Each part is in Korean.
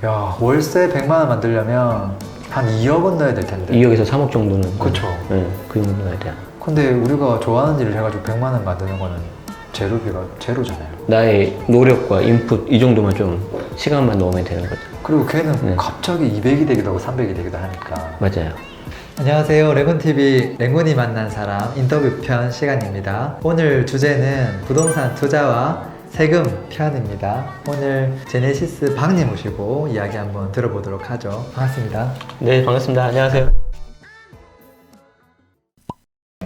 야, 월세 100만 원 만들려면 한 2억은 넣어야 될 텐데. 2억에서 3억 정도는. 그쵸. 네, 그 정도 넣어야 돼요. 근데 우리가 좋아하는 일을 해가지고 100만 원 만드는 거는 재료비가 제로잖아요. 나의 노력과 인풋 이 정도만 좀 시간만 넣으면 되는 거죠. 그리고 걔는 네. 갑자기 200이 되기도 하고 300이 되기도 하니까. 맞아요. 안녕하세요. 랭군TV 랭군이 만난 사람 인터뷰 편 시간입니다. 오늘 주제는 부동산 투자와 세금 편입니다. 오늘 제네시스 박님 모시고 이야기 한번 들어보도록 하죠. 반갑습니다. 네, 반갑습니다. 안녕하세요.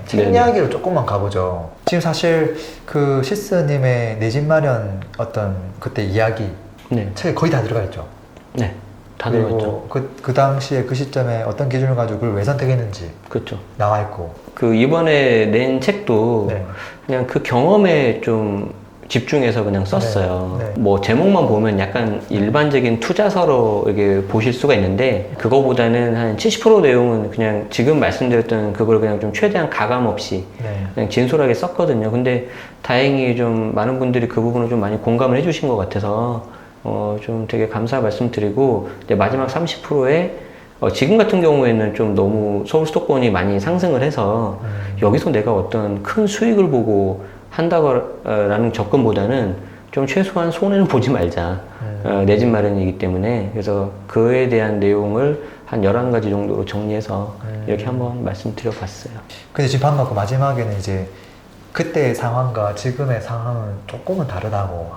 책 네네. 이야기로 조금만 가보죠. 지금 사실 그 시스님의 내 집 마련 어떤 그때 이야기 네, 책에 거의 다 들어가 있죠. 네, 다 들어갔죠. 그리고 그 당시에 그 시점에 어떤 기준을 가지고 그걸 왜 선택했는지 그렇죠. 나와 있고. 그 이번에 낸 책도 네. 그냥 그 경험에 좀 집중해서 그냥 썼어요. 네, 네. 뭐 제목만 보면 약간 일반적인 투자서로 이렇게 보실 수가 있는데 그거보다는 한 70% 내용은 그냥 지금 말씀드렸던 그걸 그냥 좀 최대한 가감 없이 네. 그냥 진솔하게 썼거든요. 근데 다행히 좀 많은 분들이 그 부분을 좀 많이 공감을 해주신 것 같아서 좀 되게 감사 말씀드리고 이제 마지막 30%에 지금 같은 경우에는 좀 너무 서울 수도권이 많이 상승을 해서 여기서 내가 어떤 큰 수익을 보고 한다라는 접근보다는 좀 최소한 손해는 보지 말자. 내 집 마련이기 때문에. 그래서 그에 대한 내용을 한 11가지 정도로 정리해서 이렇게 한번 말씀드려봤어요. 근데 지금 방금 그 마지막에는 이제 그때의 상황과 지금의 상황은 조금은 다르다고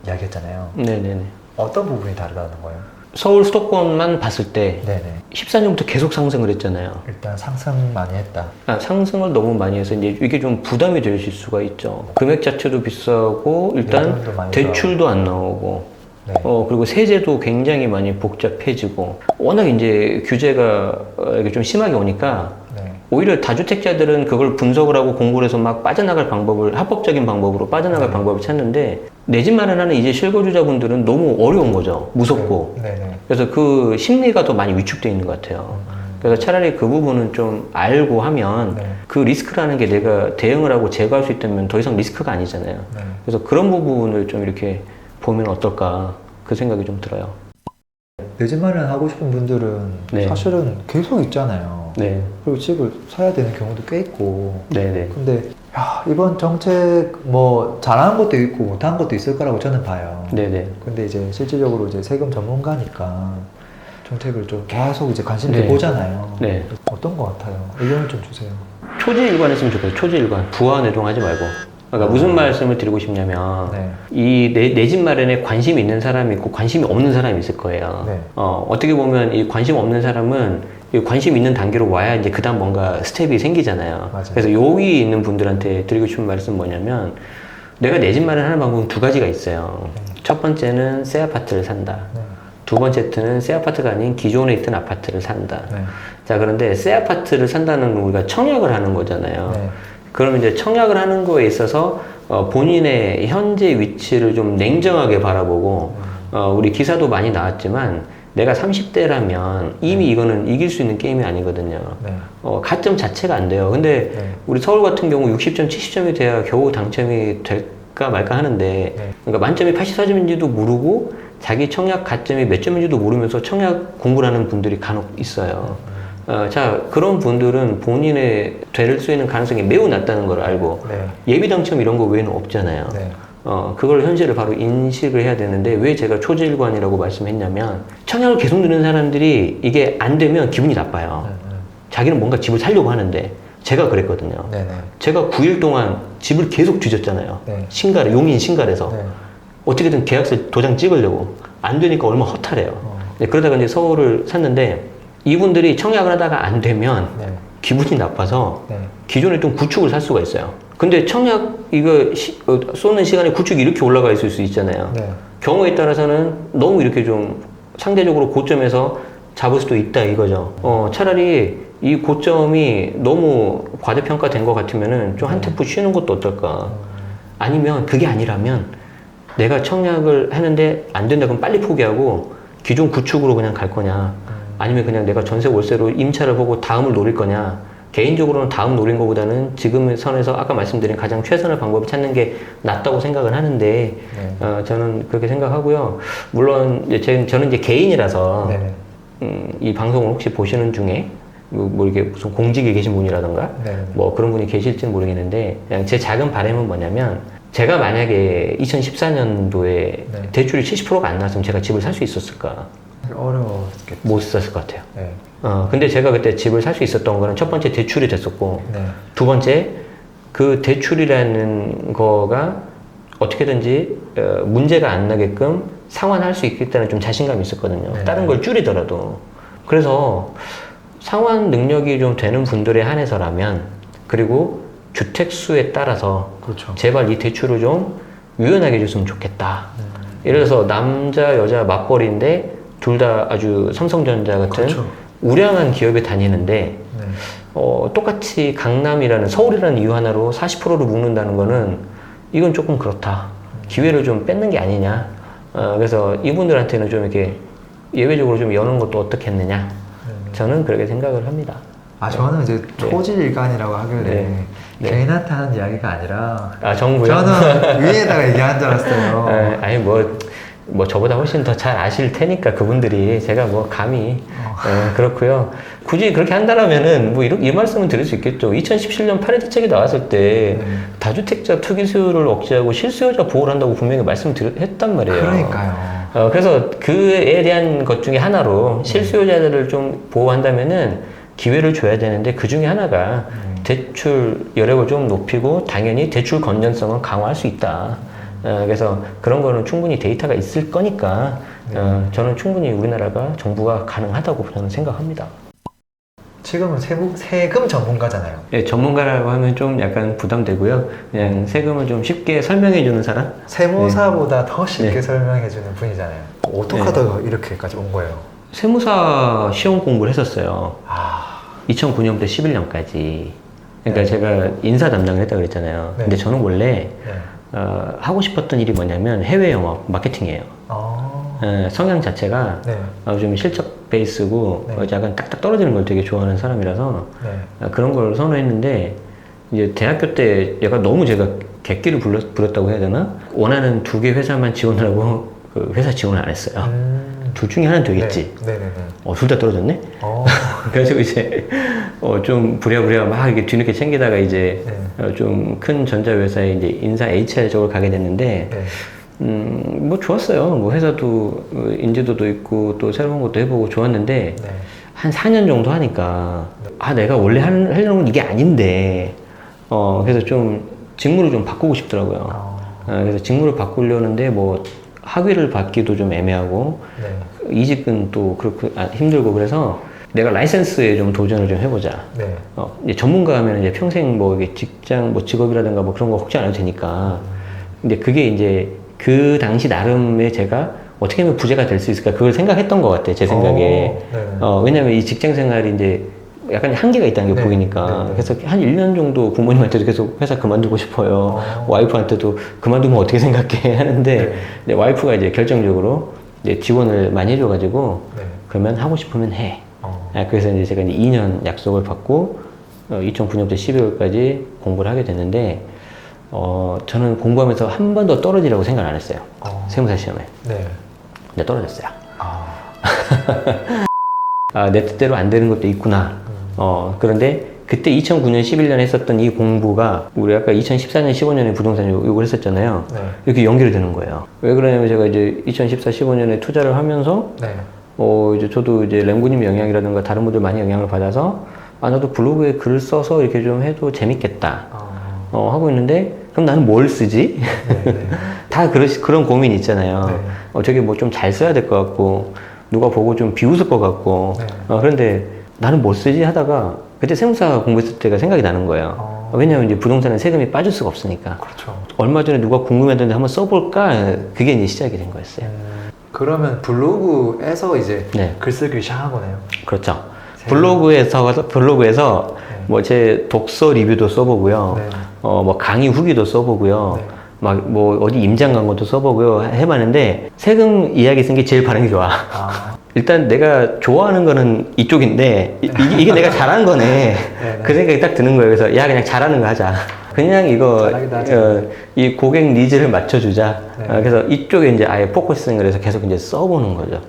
이야기했잖아요. 네네네. 어떤 부분이 다르다는 거예요? 서울 수도권만 봤을 때 네네. 14년부터 계속 상승을 했잖아요. 일단 상승 많이 했다. 상승을 너무 많이 해서 이제 이게 좀 부담이 되실 수가 있죠. 금액 자체도 비싸고 일단 예산도 많이 대출도 안 나오고 네. 그리고 세제도 굉장히 많이 복잡해지고 워낙 이제 규제가 이게 좀 심하게 오니까 네. 오히려 다주택자들은 그걸 분석을 하고 공부를 해서 막 빠져나갈 방법을 합법적인 방법으로 빠져나갈 방법을 찾는데 내 집 마련하는 이제 실거주자분들은 너무 어려운 거죠. 무섭고. 네네. 그래서 그 심리가 더 많이 위축되어 있는 것 같아요. 그래서 차라리 그 부분은 좀 알고 하면 네. 그 리스크라는 게 내가 대응을 하고 제거할 수 있다면 더 이상 리스크가 아니잖아요. 네. 그래서 그런 부분을 좀 이렇게 보면 어떨까 그 생각이 좀 들어요. 내 집 마련 하고 싶은 분들은 네. 사실은 계속 있잖아요. 네, 그리고 집을 사야 되는 경우도 꽤 있고. 네, 네. 근데 야, 이번 정책 뭐 잘하는 것도 있고 못하는 것도 있을 거라고 저는 봐요. 네, 네. 근데 이제 실질적으로 이제 세금 전문가니까 정책을 좀 계속 이제 관심 있게 네. 보잖아요. 네. 어떤 것 같아요? 의견을 좀 주세요. 초지일관 했으면 좋겠어요. 초지일관. 부하내동하지 말고. 그러니까 무슨 말씀을 드리고 싶냐면 네. 이 내 집 마련에 관심이 있는 사람이 있고 관심이 없는 사람이 있을 거예요. 네. 어떻게 보면 이 관심 없는 사람은 이 관심 있는 단계로 와야 이제 그다음 뭔가 스텝이 생기잖아요. 맞아요. 그래서 여기 있는 분들한테 드리고 싶은 말씀은 뭐냐면 내가 내 집 마련하는 방법은 두 가지가 있어요. 첫 번째는 새 아파트를 산다. 네. 두 번째는 새 아파트가 아닌 기존에 있던 아파트를 산다. 네. 자, 그런데 새 아파트를 산다는 건 우리가 청약을 하는 거잖아요. 네. 그럼 이제 청약을 하는 거에 있어서 본인의 현재 위치를 좀 냉정하게 바라보고 우리 기사도 많이 나왔지만 내가 30대라면 이미 이거는 이길 수 있는 게임이 아니거든요. 네. 가점 자체가 안 돼요. 근데 네. 우리 서울 같은 경우 60점, 70점이 돼야 겨우 당첨이 될까 말까 하는데 네. 그러니까 만점이 84점인지도 모르고 자기 청약 가점이 몇 점인지도 모르면서 청약 공부를 하는 분들이 간혹 있어요. 자, 그런 분들은 본인의 될 수 있는 가능성이 매우 낮다는 걸 알고 네. 예비 당첨 이런 거 외에는 없잖아요. 네. 그걸 현실을 바로 인식을 해야 되는데 왜 제가 초지일관이라고 말씀했냐면 청약을 계속 넣는 사람들이 이게 안 되면 기분이 나빠요. 자기는 뭔가 집을 살려고 하는데 제가 그랬거든요. 네. 네. 제가 9일 동안 집을 계속 뒤졌잖아요. 네. 신갈에, 용인 신갈에서. 네. 어떻게든 계약서 도장 찍으려고. 안 되니까 얼마나 허탈해요. 네, 그러다가 이제 서울을 샀는데 이분들이 청약을 하다가 안 되면 네. 기분이 나빠서 네. 기존에 좀 구축을 살 수가 있어요. 근데 청약 이거 쏘는 시간에 구축이 이렇게 올라가 있을 수 있잖아요. 네. 경우에 따라서는 너무 이렇게 좀 상대적으로 고점에서 잡을 수도 있다 이거죠. 차라리 이 고점이 너무 과대평가된 것 같으면은 좀 한 템포 쉬는 것도 어떨까. 아니면 그게 아니라면 내가 청약을 하는데 안 된다 그럼 빨리 포기하고 기존 구축으로 그냥 갈 거냐. 아니면 그냥 내가 전세 월세로 임차를 보고 다음을 노릴 거냐. 개인적으로는 다음 노린 것보다는 지금의 선에서 아까 말씀드린 가장 최선의 방법을 찾는 게 낫다고 생각을 하는데 저는 그렇게 생각하고요. 물론 저는 이제 개인이라서 이 방송을 혹시 보시는 중에 뭐 이렇게 무슨 공직에 계신 분이라던가 뭐 그런 분이 계실지는 모르겠는데 그냥 제 작은 바람은 뭐냐면 제가 만약에 2014년도에 대출이 70%가 안 나왔으면 제가 집을 살 수 있었을까? 어려웠겠죠. 못 샀을 것 같아요. 네. 근데 제가 그때 집을 살 수 있었던 거는 첫 번째 대출이 됐었고 두 번째 그 대출이라는 거가 어떻게든지 문제가 안 나게끔 상환할 수 있겠다는 좀 자신감이 있었거든요. 다른 걸 줄이더라도. 그래서 상환 능력이 좀 되는 분들에 한해서라면 그리고 주택수에 따라서 그렇죠. 제발 이 대출을 좀 유연하게 해줬으면 좋겠다. 예를 들어서 남자 여자 맞벌이인데 둘 다 아주 삼성전자 같은 그렇죠. 우량한 기업에 다니는데 똑같이 강남이라는 서울이라는 이유 하나로 40%를 묶는다는 거는 이건 조금 그렇다. 기회를 좀 뺏는 게 아니냐. 그래서 이분들한테는 좀 이렇게 예외적으로 좀 여는 것도 어떻겠느냐. 저는 그렇게 생각을 합니다. 저는 이제 초지일관이라고 하길래 개인한테 하는 이야기가 아니라 정부요? 저는 위에다가 얘기한 줄 알았어요. 아니 뭐 저보다 훨씬 더 잘 아실 테니까 그분들이 제가 뭐 감히 그렇고요. 굳이 그렇게 한다라면은 뭐 이 말씀은 드릴 수 있겠죠. 2017년 파리 대책이 나왔을 때 다주택자 투기 수요를 억제하고 실수요자 보호를 한다고 분명히 했단 말이에요. 그러니까요. 그래서 그에 대한 것 중에 하나로 실수요자들을 좀 보호한다면은 기회를 줘야 되는데 그 중에 하나가 대출 여력을 좀 높이고 당연히 대출 건전성은 강화할 수 있다. 그래서 그런 거는 충분히 데이터가 있을 거니까 저는 충분히 우리나라가 정부가 가능하다고 저는 생각합니다. 지금은 세금 전문가잖아요. 예, 전문가라고 하면 좀 약간 부담되고요. 그냥 세금을 좀 쉽게 설명해 주는 사람? 세무사보다 더 쉽게 설명해 주는 분이잖아요. 어떻게 하다가 이렇게까지 온 거예요? 세무사 시험 공부를 했었어요. 2009년부터 11년까지. 그러니까 제가 인사 담당을 했다고 그랬잖아요. 근데 저는 원래 하고 싶었던 일이 뭐냐면 해외 영업, 마케팅이에요. 성향 자체가 좀 실적 베이스고 약간 딱딱 떨어지는 걸 되게 좋아하는 사람이라서 그런 걸 선호했는데 이제 대학교 때 약간 너무 제가 객기를 부렸다고 해야 되나? 원하는 2개 회사만 지원을 하고 그 회사 지원을 안 했어요. 둘 중에 하나는 되겠지. 둘 다 떨어졌네? 그래가지고 이제, 좀 부랴부랴 막 이렇게 뒤늦게 챙기다가 이제, 좀 큰 전자회사에 이제 인사 HR 쪽으로 가게 됐는데, 뭐 좋았어요. 뭐 회사도 인지도도 있고 또 새로운 것도 해보고 좋았는데, 한 4년 정도 하니까, 내가 원래 하려는 건 이게 아닌데, 그래서 좀 직무를 좀 바꾸고 싶더라고요. 그래서 직무를 바꾸려는데 뭐, 학위를 받기도 좀 애매하고 이직은 또 그렇고 힘들고 그래서 내가 라이센스에 좀 도전을 좀 해보자. 이제 전문가 하면 이제 평생 뭐 이게 직장 뭐 직업이라든가 뭐 그런 거 걱정 안 해도 되니까. 근데 그게 이제 그 당시 나름의 제가 어떻게 하면 부재가 될 수 있을까 그걸 생각했던 것 같아 제 생각에. 왜냐면 이 직장 생활이 이제 약간 한계가 있다는 게 보이니까. 그래서 한 1년 정도 부모님한테도 계속 회사 그만두고 싶어요. 와이프한테도 그만두면 어떻게 생각해 하는데 이제 와이프가 이제 결정적으로 이제 지원을 많이 해줘가지고 그러면 하고 싶으면 해. 그래서 이제 제가 이제 2년 약속을 받고 2009년부터 12월까지 공부를 하게 됐는데 저는 공부하면서 한 번도 떨어지라고 생각 안 했어요. 세무사 시험에. 근데 떨어졌어요. 내 뜻대로 안 되는 것도 있구나. 그런데 그때 2009년, 11년에 했었던 이 공부가 우리 아까 2014년, 15년에 부동산 요구를 했었잖아요. 이렇게 연결이 되는 거예요. 왜 그러냐면 제가 이제 2014, 15년에 투자를 하면서 이제 저도 이제 랭구님 영향이라든가 다른 분들 많이 영향을 받아서 나도 블로그에 글을 써서 이렇게 좀 해도 재밌겠다. 하고 있는데 그럼 나는 뭘 쓰지? 다 그런 고민이 있잖아요. 저게 뭐 좀 잘 써야 될 것 같고 누가 보고 좀 비웃을 것 같고 그런데 나는 뭐 쓰지 하다가 그때 세무사 공부했을 때가 생각이 나는 거예요. 왜냐하면 이제 부동산은 세금이 빠질 수가 없으니까. 얼마 전에 누가 궁금했는데 한번 써볼까? 그게 이제 시작이 된 거였어요. 그러면 블로그에서 이제 글쓰기 시작한 거네요. 그렇죠. 블로그에서 뭐 제 독서 리뷰도 써보고요. 뭐 강의 후기도 써보고요. 막 뭐 어디 임장 광고도 써보고요. 해봤는데 세금 이야기 쓴 게 제일 반응이 좋아. 일단 내가 좋아하는 거는 이쪽인데 이게 내가 잘하는 거네. 네. 그 생각이 딱 드는 거예요. 그래서 야 그냥 잘하는 거 하자. 그냥 이거 잘하기도 하죠. 이 고객 니즈를 맞춰주자. 네. 그래서 이쪽에 이제 아예 포커싱을 해서 계속 이제 써보는 거죠.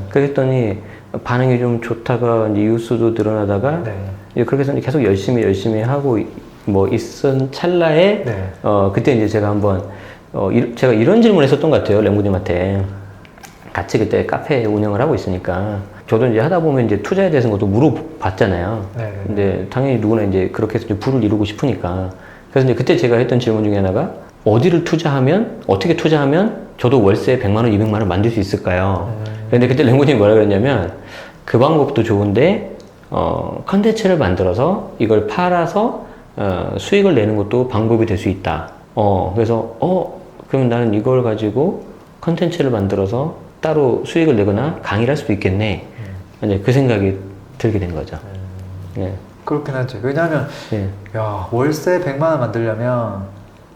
그랬더니 반응이 좀 좋다가 이제 이웃수도 늘어나다가 네. 이제 그렇게 해서 이제 계속 열심히 하고 뭐 있은 찰나에 네. 그때 이제 제가 한번 제가 이런 질문을 했었던 것 같아요. 랭구님한테. 같이 그때 카페 운영을 하고 있으니까 저도 이제 하다 보면 이제 투자에 대해서 것도 물어봤잖아요. 네. 근데 당연히 누구나 이제 그렇게 해서 이제 부를 이루고 싶으니까. 그래서 이제 그때 제가 했던 질문 중에 하나가 어디를 투자하면 어떻게 투자하면 저도 월세 100만 원, 200만 원 만들 수 있을까요? 근데 그때 랭구님이 뭐라 그랬냐면 그 방법도 좋은데 컨텐츠를 만들어서 이걸 팔아서 수익을 내는 것도 방법이 될 수 있다. 그래서 그러면 나는 이걸 가지고 컨텐츠를 만들어서 따로 수익을 내거나 강의를 할 수도 있겠네. 이제 그 생각이 들게 된 거죠. 네. 그렇긴 하죠. 왜냐하면 네. 야 월세 100만 원 만들려면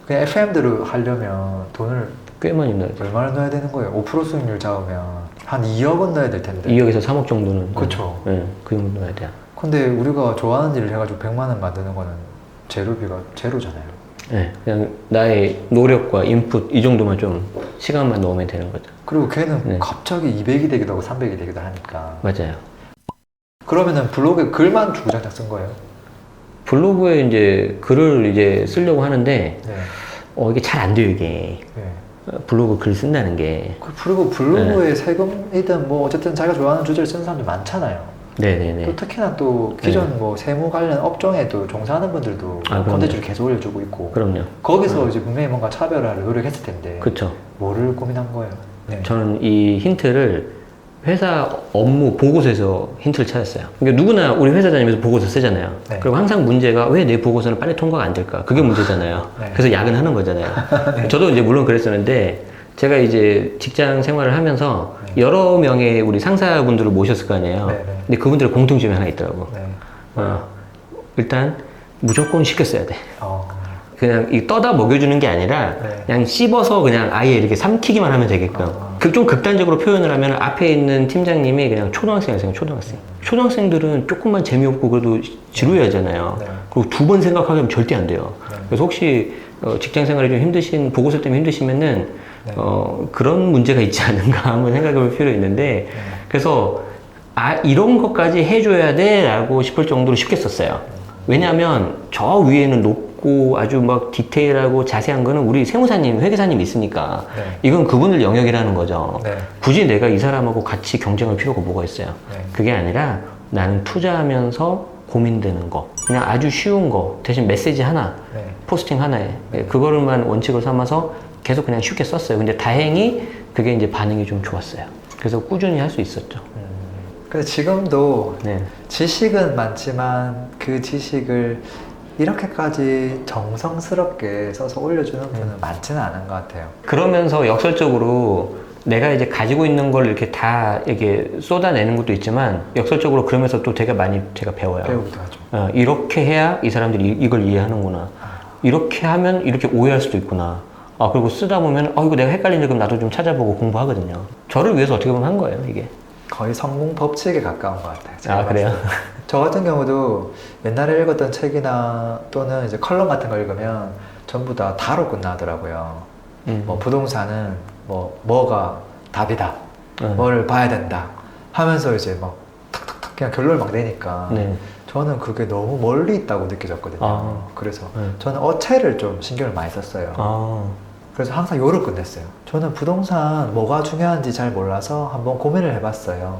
그냥 FM대로 하려면 돈을 꽤 많이 넣어야 돼. 얼마나 넣어야 되는 거예요? 5% 수익률 잡으면 한 2억은 넣어야 될 텐데. 2억에서 3억 정도는. 그쵸. 네, 그 정도 넣어야 돼요. 근데 우리가 좋아하는 일을 해가지고 100만 원 만드는 거는 재료비가 제로잖아요. 네, 그냥 나의 노력과 인풋 이 정도만 좀 시간만 넣으면 되는 거죠. 그리고 걔는 네. 갑자기 200이 되기도 하고 300이 되기도 하니까. 맞아요. 그러면은 블로그에 글만 주구장창 쓴 거예요? 블로그에 이제 글을 이제 쓰려고 하는데 네. 이게 잘 안 돼요 이게. 네. 블로그 글 쓴다는 게. 그리고 블로그에 세금이든 뭐 어쨌든 자기가 좋아하는 주제를 쓰는 사람들이 많잖아요. 네네네. 또 특히나 또 기존 뭐 세무 관련 업종에도 종사하는 분들도 그럼요. 콘텐츠를 계속 올려주고 있고 그럼요. 거기서 이제 분명히 뭔가 차별화를 노력했을 텐데 그쵸. 뭐를 고민한 거예요? 네. 저는 이 힌트를 회사 업무 보고서에서 힌트를 찾았어요. 그러니까 누구나 우리 회사 다니면서 보고서 쓰잖아요. 네. 그리고 항상 문제가 왜 내 보고서는 빨리 통과가 안 될까? 그게 문제잖아요. 네. 그래서 야근하는 거잖아요. 저도 이제 물론 그랬었는데 제가 이제 직장 생활을 하면서 여러 명의 우리 상사분들을 모셨을 거 아니에요. 네, 네. 근데 그분들의 공통점이 하나 있더라고. 네. 일단 무조건 시켜 써야 돼. 그냥 이 떠다 먹여주는 게 아니라 네. 그냥 씹어서 그냥 아예 이렇게 삼키기만 하면 되게끔. 좀 극단적으로 표현을 하면 앞에 있는 팀장님이 그냥 초등학생이세요, 초등학생. 초등학생들은 조금만 재미없고 그래도 지루해하잖아요. 네. 그리고 두 번 생각하면 절대 안 돼요. 네. 그래서 혹시 직장 생활이 좀 힘드신, 보고서 때문에 힘드시면은 네. 그런 문제가 있지 않은가 한번 생각해 볼 필요 있는데 그래서 이런 것까지 해줘야 돼 라고 싶을 정도로 쉽게 썼어요. 왜냐하면 저 위에는 높고 아주 막 디테일하고 자세한 거는 우리 세무사님, 회계사님 있으니까 네. 이건 그분들 영역이라는 거죠. 네. 굳이 내가 이 사람하고 같이 경쟁할 필요가 뭐가 있어요. 네. 그게 아니라 나는 투자하면서 고민되는 거, 그냥 아주 쉬운 거 대신 메시지 하나, 네. 포스팅 하나에 그거를만 원칙으로 삼아서 계속 그냥 쉽게 썼어요. 근데 다행히 그게 이제 반응이 좀 좋았어요. 그래서 꾸준히 할 수 있었죠. 근데 지금도 네. 지식은 많지만 그 지식을 이렇게까지 정성스럽게 써서 올려주는 분은 많지는 않은 것 같아요. 그러면서 역설적으로 내가 이제 가지고 있는 걸 이렇게 다 이렇게 쏟아내는 것도 있지만 역설적으로 그러면서 또 되게 많이 제가 배워요. 배우기도 하죠. 이렇게 해야 이 사람들이 이걸 이해하는구나. 이렇게 하면 이렇게 오해할 수도 있구나. 그리고 쓰다 보면 이거 내가 헷갈리는데 그럼 나도 좀 찾아보고 공부하거든요. 저를 위해서 어떻게 보면 한 거예요, 이게. 거의 성공 법칙에 가까운 것 같아요. 제가 그래요? 봤을 때. 저 같은 경우도 옛날에 읽었던 책이나 또는 이제 컬럼 같은 거 읽으면 전부 다 다로 끝나더라고요. 뭐 부동산은 뭐가 답이다. 뭘 봐야 된다. 하면서 이제 막 탁탁탁 그냥 결론을 막 내니까 네. 저는 그게 너무 멀리 있다고 느껴졌거든요. 그래서 저는 어체를 좀 신경을 많이 썼어요. 그래서 항상 요를 끝냈어요. 저는 부동산 뭐가 중요한지 잘 몰라서 한번 고민을 해봤어요.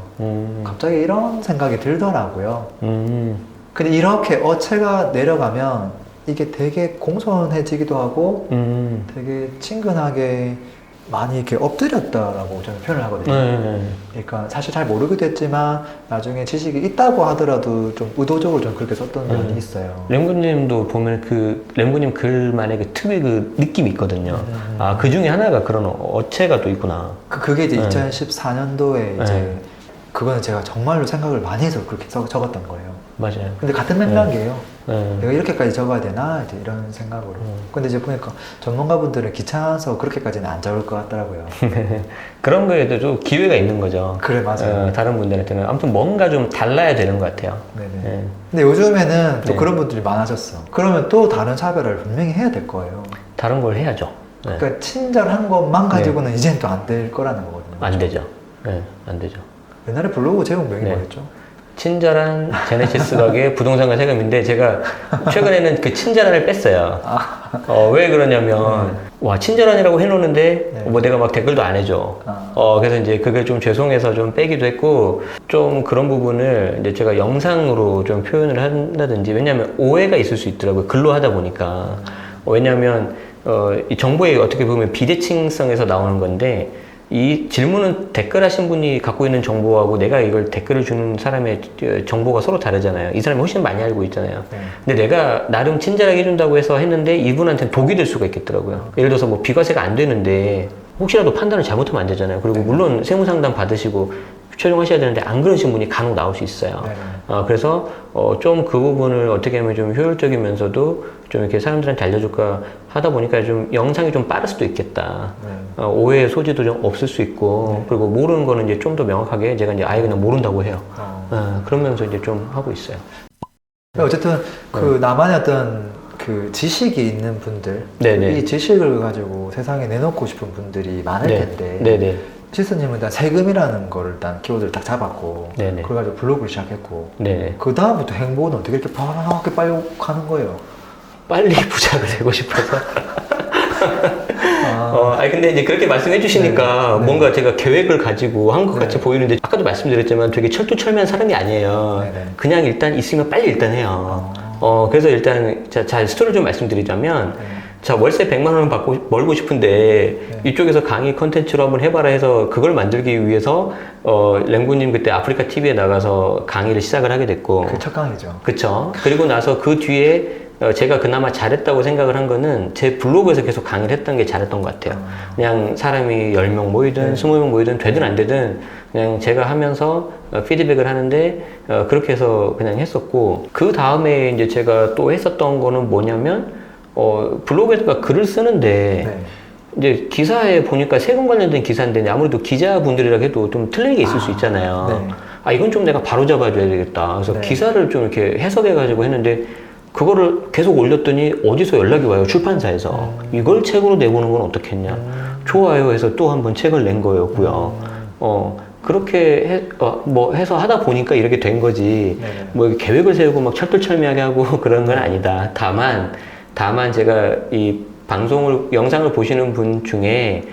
갑자기 이런 생각이 들더라고요. 근데 이렇게 어체가 내려가면 이게 되게 공손해지기도 하고 되게 친근하게 많이 이렇게 엎드렸다라고 저는 표현을 하거든요. 그러니까 사실 잘 모르기도 했지만 나중에 지식이 있다고 하더라도 좀 의도적으로 좀 그렇게 썼던 면이 있어요. 램구님도 보면 램구님 글만의 그 특유의 그 느낌이 있거든요. 그 중에 하나가 그런 어체가 또 있구나. 그게 이제 2014년도에 이제 그거는 제가 정말로 생각을 많이 해서 그렇게 적었던 거예요. 맞아요. 근데 같은 맥락이에요. 네. 내가 이렇게까지 적어야 되나? 이제 이런 생각으로. 근데 이제 보니까 전문가분들은 귀찮아서 그렇게까지는 안 적을 것 같더라고요. 그런 거에도 좀 기회가 있는 거죠. 그래, 맞아요. 다른 분들한테는. 아무튼 뭔가 좀 달라야 되는 것 같아요. 네네. 네. 근데 요즘에는 또 네. 그런 분들이 많아졌어. 그러면 또 다른 차별을 분명히 해야 될 거예요. 다른 걸 해야죠. 네. 그러니까 친절한 것만 가지고는 이젠 또 안 될 거라는 거거든요. 안 되죠. 네, 안 되죠. 옛날에 블로그 제목명이 네. 뭐였죠? 친절한 제네시스 가게 부동산과 세금인데 제가 최근에는 그 친절한을 뺐어요. 왜 그러냐면 와 친절한이라고 해놓는데 네. 뭐 내가 막 댓글도 안 해줘. 아. 그래서 이제 그게 좀 죄송해서 좀 빼기도 했고 좀 그런 부분을 이제 제가 영상으로 좀 표현을 한다든지 왜냐하면 오해가 있을 수 있더라고요. 글로 하다 보니까 왜냐하면 이 정보의 어떻게 보면 비대칭성에서 나오는 건데. 이 질문은 댓글 하신 분이 갖고 있는 정보하고 내가 이걸 댓글을 주는 사람의 정보가 서로 다르잖아요. 이 사람이 훨씬 많이 알고 있잖아요. 네. 근데 내가 나름 친절하게 해준다고 해서 했는데 이분한테는 독이 될 수가 있겠더라고요. 예를 들어서 뭐 비과세가 안 되는데 혹시라도 판단을 잘못하면 안 되잖아요. 그리고 물론 세무상담 받으시고 최종하셔야 되는데 안 그러신 분이 간혹 나올 수 있어요. 네. 그래서 좀 그 부분을 어떻게 하면 좀 효율적이면서도 좀 이렇게 사람들한테 알려줄까 하다 보니까 좀 영상이 좀 빠를 수도 있겠다. 네. 오해의 소지도 좀 없을 수 있고 그리고 모르는 거는 이제 좀 더 명확하게 제가 이제 아예 그냥 모른다고 해요. 그러면서 이제 좀 하고 있어요. 어쨌든 그 나만의 어떤 그 지식이 있는 분들, 네네. 이 지식을 가지고 세상에 내놓고 싶은 분들이 많을 텐데, 네네. 시스님은 일단 세금이라는 거를 일단 키워드를 딱 잡았고, 네네. 그걸 가지고 블로그를 시작했고, 네네. 그 다음부터 행보는 어떻게 이렇게 바라게 빨리 가는 거예요? 빨리 부자가 되고 싶어서. 아, 아니 근데 이제 그렇게 말씀해 주시니까 네. 뭔가 제가 계획을 가지고 한 것 같이 네. 보이는데 아까도 말씀드렸지만 되게 철두철미한 사람이 아니에요. 네네. 그냥 일단 있으면 빨리 일단 해요. 그래서 일단 자 스토리를 좀 말씀드리자면 네. 자 월세 100만 원을 받고 벌고 싶은데 이쪽에서 강의 컨텐츠로 한번 해봐라 해서 그걸 만들기 위해서 랭구님 그때 아프리카 TV에 나가서 강의를 시작을 하게 됐고 그게 첫 강의죠. 그쵸. 그리고 나서 그 뒤에 제가 그나마 잘했다고 생각을 한 거는 제 블로그에서 계속 강의를 했던 게 잘했던 것 같아요. 그냥 사람이 10명 모이든 20명 모이든 되든 안 되든 그냥 제가 하면서 피드백을 하는데 그렇게 해서 그냥 했었고 그 다음에 이제 제가 또 했었던 거는 뭐냐면 블로그에다가 글을 쓰는데 네. 이제 기사에 보니까 세금 관련된 기사인데 아무래도 기자분들이라 해도 좀 틀린 게 있을 수 있잖아요. 네. 이건 좀 내가 바로 잡아줘야 되겠다. 그래서 네. 기사를 좀 이렇게 해석해가지고 했는데 그거를 계속 올렸더니 어디서 연락이 와요. 출판사에서. 이걸 책으로 내보는 건 어떻겠냐. 좋아요 해서 또 한번 책을 낸 거였고요. 그렇게 해서 하다 보니까 이렇게 된 거지. 네네. 뭐 이렇게 계획을 세우고 막 철두철미하게 하고 그런 건 아니다. 다만 제가 이 영상을 보시는 분 중에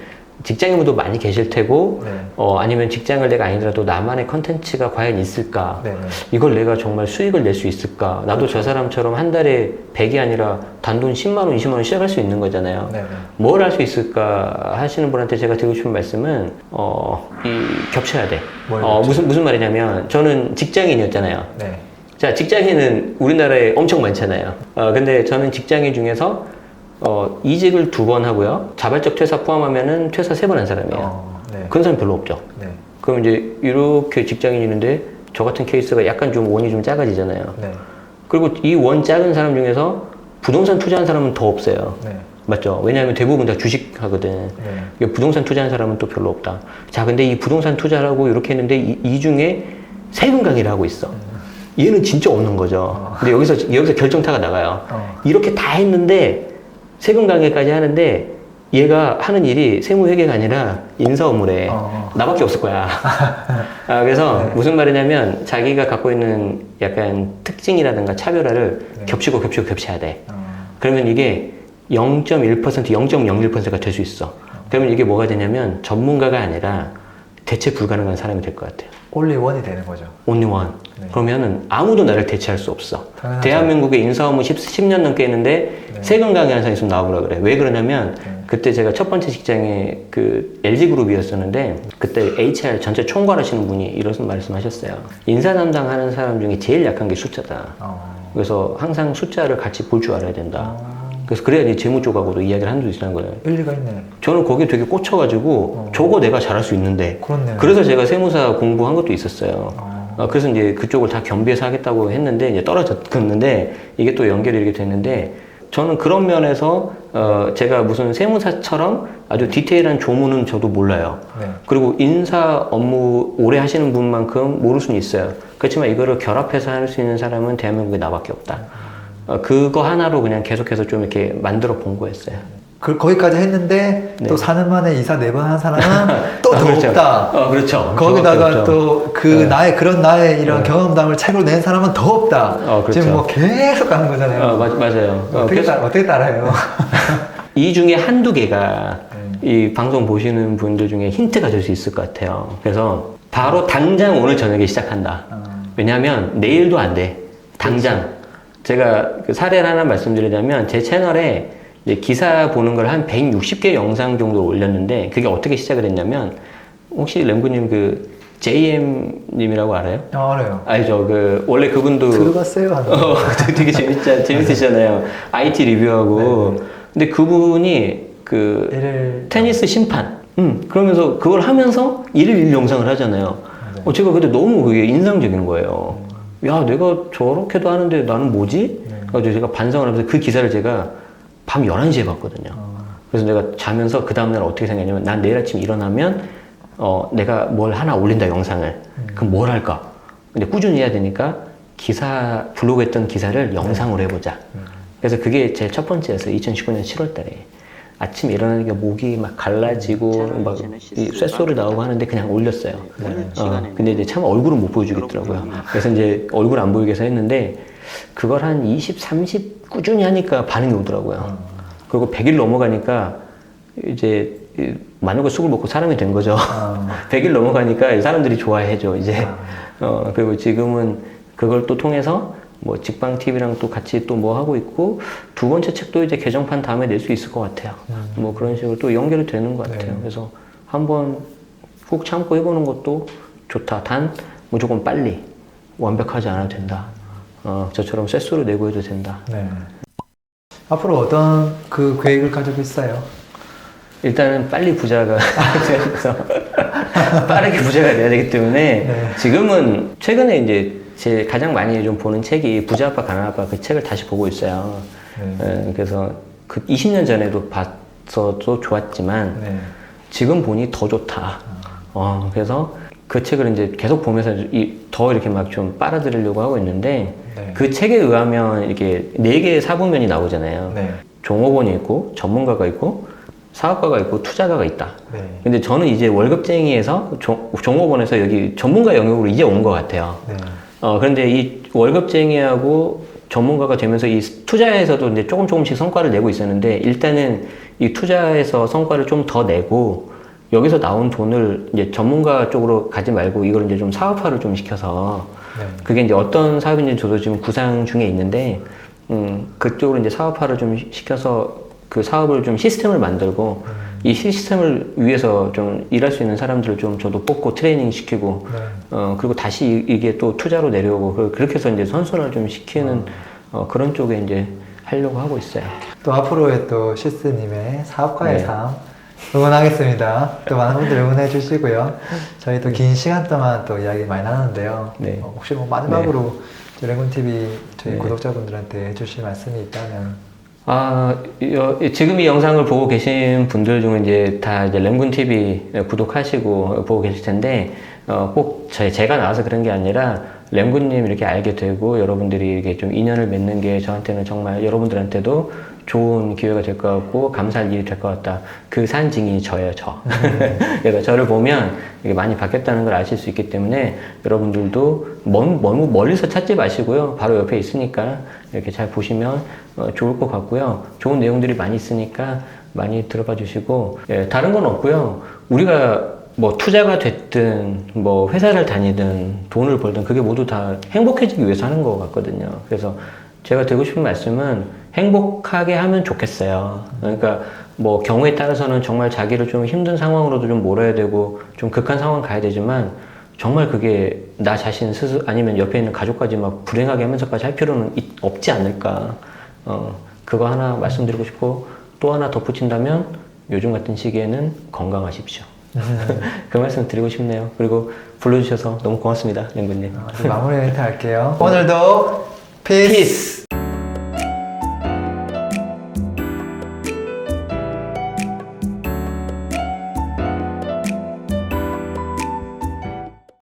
직장인분도 많이 계실 테고, 네. 아니면 직장을 내가 아니더라도 나만의 컨텐츠가 과연 있을까? 네네. 이걸 내가 정말 수익을 낼 수 있을까? 나도 그렇죠. 저 사람처럼 한 달에 100이 아니라 단돈 10만 원, 20만 원 시작할 수 있는 거잖아요. 네네. 뭘 할 수 있을까 하시는 분한테 제가 드리고 싶은 말씀은, 겹쳐야 돼. 뭘 겹쳐요? 무슨 말이냐면, 저는 직장인이었잖아요. 네. 자, 직장인은 우리나라에 엄청 많잖아요. 근데 저는 직장인 중에서 이직을 2번 하고요. 자발적 퇴사 포함하면은 퇴사 3번 한 사람이에요. 네. 그런 사람 별로 없죠. 네. 그럼 이제 이렇게 직장인이 있는데 저 같은 케이스가 약간 좀 원이 좀 작아지잖아요. 네. 그리고 이 원 작은 사람 중에서 부동산 투자한 사람은 더 없어요. 네. 맞죠? 왜냐하면 대부분 다 주식 하거든. 네. 부동산 투자한 사람은 또 별로 없다. 자, 근데 이 부동산 투자라고 이렇게 했는데 이 중에 세금 강의를 하고 있어. 얘는 진짜 없는 거죠. 근데 여기서 결정타가 나가요. 이렇게 다 했는데 세금 강의까지 하는데 얘가 하는 일이 세무회계가 아니라 인사 업무래. 나밖에 없을 거야. 그래서 네. 무슨 말이냐면 자기가 갖고 있는 약간 특징이라든가 차별화를 네. 겹치고 겹쳐야 돼. 그러면 이게 0.1%, 0.01%가 될 수 있어. 그러면 이게 뭐가 되냐면 전문가가 아니라 대체 불가능한 사람이 될 것 같아요. 올리원이 되는 거죠. only one. 네. 그러면은 아무도 나를 대체할 수 없어. 당연하죠. 대한민국에 인사 업무 10년 넘게 했는데 네. 세금 강의하는 사람이 있으면 나와보라 그래. 왜 그러냐면 네. 그때 제가 첫 번째 직장이 그 LG그룹이었었는데 그때 HR 전체 총괄하시는 분이 이런 말씀하셨어요. 인사 담당하는 사람 중에 제일 약한 게 숫자다. 그래서 항상 숫자를 같이 볼 줄 알아야 된다. 그래서 그래야지 재무 쪽하고도 이야기를 하는 수 있다는 거예요. 일리가 있네. 저는 거기에 되게 꽂혀가지고 저거 내가 잘할 수 있는데 그렇네. 그래서 제가 세무사 공부한 것도 있었어요. 어. 그래서 이제 그쪽을 다 겸비해서 하겠다고 했는데 이제 떨어졌는데 이게 또 연결이 이렇게 됐는데 저는 그런 면에서 제가 무슨 세무사처럼 아주 디테일한 조문은 저도 몰라요. 네. 그리고 인사 업무 오래 하시는 분만큼 모를 수는 있어요. 그렇지만 이거를 결합해서 할 수 있는 사람은 대한민국에 나밖에 없다. 그거 하나로 그냥 계속해서 좀 이렇게 만들어 본 거였어요. 거기까지 했는데 네. 또 4년 만에 이사 4번 한 사람은 또 더 그렇죠. 없다. 그렇죠. 거기다가 저밖에 없죠. 또 그 네. 나의 이런 네. 경험담을 책으로 낸 사람은 더 없다. 그렇죠. 지금 뭐 계속 가는 거잖아요. 맞아요. 어떻게 따라해요? 이 중에 한두 개가 이 방송 보시는 분들 중에 힌트가 될 수 있을 것 같아요. 그래서 바로 당장 오늘 저녁에 시작한다. 왜냐하면 내일도 안 돼. 당장. 제가 그 사례를 하나 말씀드리자면 제 채널에 이제 기사 보는 걸 한 160개 영상 정도 올렸는데 그게 어떻게 시작을 했냐면 혹시 램구님 그 JM님이라고 알아요? 알아요. 알죠. 원래 그분도 들어봤어요. 되게 재밌으시잖아요. IT 리뷰하고. 근데 그분이 테니스 심판. 그러면서 그걸 하면서 일일 영상을 하잖아요. 제가 그때 너무 그게 인상적인 거예요. 야, 내가 저렇게도 하는데 나는 뭐지? 그래서 제가 반성을 하면서 그 기사를 제가 밤 11시에 봤거든요. 그래서 내가 자면서 그 다음날 어떻게 생각했냐면 난 내일 아침 일어나면 내가 뭘 하나 올린다, 영상을. 그럼 뭘 할까? 근데 꾸준히 해야 되니까 블로그 했던 기사를 영상으로 해보자. 그래서 그게 제 첫 번째였어요. 2019년 7월 달에. 아침 일어나니까 목이 막 갈라지고 막 쇳소리 나오고 하는데 그냥 올렸어요. 근데 이제 참 얼굴은 못 보여주겠더라고요. 그래서 이제 얼굴 안 보이게 해서 했는데 그걸 한 20, 30 꾸준히 하니까 반응이 오더라고요. 그리고 100일 넘어가니까 이제 많은 걸 술을 먹고 사람이 된 거죠. 100일 넘어가니까 사람들이 좋아해줘, 이제. 그리고 지금은 그걸 또 통해서 뭐 직방 TV랑 또 같이 또 뭐 하고 있고 두 번째 책도 이제 개정판 다음에 낼 수 있을 것 같아요. 뭐 그런 식으로 또 연결이 되는 것 같아요. 네. 그래서 한번 꾹 참고 해보는 것도 좋다. 단 무조건 빨리 완벽하지 않아도 된다. 저처럼 쇠수로 내고 해도 된다. 네. 앞으로 어떤 그 계획을 가지고 있어요? 일단은 빨리 부자가 돼서 빠르게 부자가 돼야 되기 때문에 네. 지금은 최근에 이제 제 가장 많이 좀 보는 책이 부자 아빠 가난 아빠, 그 책을 다시 보고 있어요. 그래서 그 20년 전에도 봤어도 좋았지만 네. 지금 보니 더 좋다. 그래서 그 책을 이제 계속 보면서 더 이렇게 막 좀 빨아들이려고 하고 있는데 네. 그 책에 의하면 이렇게 4개의 사부면이 나오잖아요. 네. 종업원이 있고 전문가가 있고 사업가가 있고 투자가가 있다. 네. 근데 저는 이제 월급쟁이에서 종업원에서 여기 전문가 영역으로 이제 온 것 같아요. 네. 그런데 이 월급쟁이하고 전문가가 되면서 이 투자에서도 이제 조금씩 성과를 내고 있었는데 일단은 이 투자에서 성과를 좀 더 내고 여기서 나온 돈을 이제 전문가 쪽으로 가지 말고 이걸 이제 좀 사업화를 좀 시켜서 네. 그게 이제 어떤 사업인지 저도 지금 구상 중에 있는데 그쪽으로 이제 사업화를 좀 시켜서 그 사업을 좀 시스템을 만들고 이 시스템을 위해서 좀 일할 수 있는 사람들을 좀 저도 뽑고 트레이닝 시키고 그리고 다시 이게 또 투자로 내려오고 그렇게 해서 이제 선순환을 좀 시키는 그런 쪽에 이제 하려고 하고 있어요. 또 앞으로의 또 시스님의 사업가의 네. 삶 응원하겠습니다. 또 많은 분들 응원해 주시고요. 저희 또 긴 시간 동안 또 이야기 많이 나눴는데요. 네. 혹시 뭐 마지막으로 랭군TV 저희 네. 구독자분들한테 해주실 말씀이 있다면 지금 이 영상을 보고 계신 분들 중에 이제 다 이제 램군TV 구독하시고 보고 계실 텐데, 꼭 제가 나와서 그런 게 아니라 램군님 이렇게 알게 되고 여러분들이 이렇게 좀 인연을 맺는 게 저한테는 정말 여러분들한테도 좋은 기회가 될 것 같고 감사할 일이 될 것 같다. 그 산 증인이 저예요, 저. 그래서 저를 보면 이게 많이 바뀌었다는 걸 아실 수 있기 때문에 여러분들도 너무 멀리서 찾지 마시고요. 바로 옆에 있으니까 이렇게 잘 보시면 좋을 것 같고요. 좋은 내용들이 많이 있으니까 많이 들어봐 주시고, 다른 건 없고요. 우리가 뭐 투자가 됐든 뭐 회사를 다니든 돈을 벌든 그게 모두 다 행복해지기 위해서 하는 것 같거든요. 그래서 제가 드리고 싶은 말씀은 행복하게 하면 좋겠어요. 그러니까 뭐 경우에 따라서는 정말 자기를 좀 힘든 상황으로도 좀 몰아야 되고 좀 극한 상황 가야 되지만 정말 그게 나 자신 스스로 아니면 옆에 있는 가족까지 막 불행하게 하면서까지 할 필요는 없지 않을까. 그거 하나 말씀드리고 싶고 또 하나 덧붙인다면 요즘 같은 시기에는 건강하십시오. 그 말씀 드리고 싶네요. 그리고 불러주셔서 너무 고맙습니다, 랭구님. 마무리 멘트 할게요. 오늘도 피스!